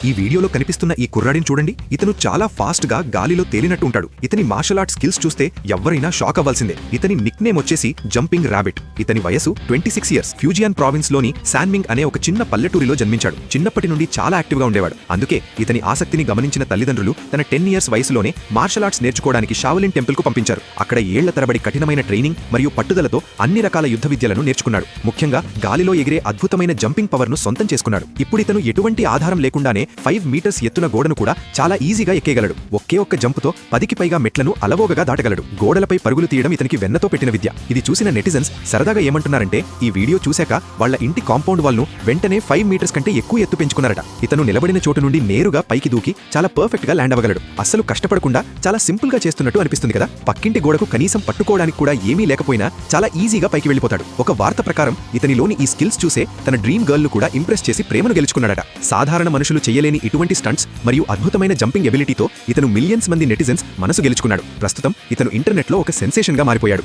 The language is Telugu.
ఈ వీడియోలో కనిపిస్తున్న ఈ కుర్రాడిని చూడండి. ఇతను చాలా ఫాస్ట్ గా గాలిలో తేలినట్టు ఉంటాడు. ఇతని మార్షల్ ఆర్ట్ స్కిల్స్ చూస్తే ఎవ్వరైనా షాక్ అవ్వాల్సిందే. ఇతని నిక్ నేమ్ వచ్చేసి జంపింగ్ రాబిట్. ఇతని వయసు 26 ఇయర్స్. ఫ్యూజియాన్ ప్రావిన్స్ లోని శాన్మింగ్ అనే ఒక చిన్న పల్లెటూరిలో జన్మించాడు. చిన్నప్పటి నుండి చాలా యాక్టివ్ గా ఉండేవాడు. అందుకే ఇతని ఆసక్తిని గమనించిన తల్లిదండ్రులు తన 10 ఇయర్స్ వయసులోనే మార్షల్ ఆర్ట్స్ నేర్చుకోవడానికి షావలిన్ టెంపుల్ కు పంపించారు. అక్కడ ఏళ్ల తరబడి కఠినమైన ట్రైనింగ్ మరియు పట్టుదలతో అన్ని రకాల యుద్ధ విద్యలను నేర్చుకున్నాడు. ముఖ్యంగా గాలిలో ఎగిరే అద్భుతమైన జంపింగ్ పవర్ ను సొంతం చేసుకున్నాడు. ఇప్పుడు ఇతను ఎటువంటి ఆధారం లేకుండానే 5 మీటర్స్ ఎత్తున గోడను కూడా చాలా ఈజీగా ఎక్కేయగలడు. ఒకే ఒక్క జంపుతో 10కి పైగా మెట్లను అలవోగగా దాటగలడు. గోడలపై పరుగులు తీయడం ఇతనికి వెన్నతో పెట్టిన విద్య. ఇది చూసిన నెటిజన్స్ సరదాగా ఏమంటున్నారంటే, ఈ వీడియో చూశాక వాళ్ళ ఇంటి కాంపౌండ్ వాల్ ను వెంటనే 5 మీటర్స్ కంటే ఎక్కువ ఎత్తు పెంచుకున్నారట. ఇతను నిలబడిన చోటు నుండి నేరుగా పైకి దూకి చాలా పర్ఫెక్ట్ గా ల్యాండ్ అవ్వగలడు. అస్సలు కష్టపడకుండా చాలా సింపుల్ గా చేస్తున్నట్టు అనిపిస్తుంది కదా. పక్కింటి గోడకు కనీసం పట్టుకోవడానికి కూడా ఏమీ లేకపోయినా చాలా ఈజీగా పైకి వెళ్ళిపోతాడు. ఒక వార్త ప్రకారం ఇతనిలోని ఈ స్కిల్స్ చూసే తన డ్రీమ్ గర్ల్ ను కూడా ఇంప్రెస్ చేసి ప్రేమను గెలుచుకున్నాడట. సాధారణ మనుషులు చేయలేని ఇటువంటి స్టంట్స్ మరియు అద్భుతమైన జంపింగ్ ఎబిలిటీతో ఇతను మిలియన్స్ మంది నెటిజన్స్ మనసు గెలుచుకున్నాడు. ప్రస్తుతం ఇతను ఇంటర్నెట్లో ఒక సెన్సేషన్ గా మారిపోయాడు.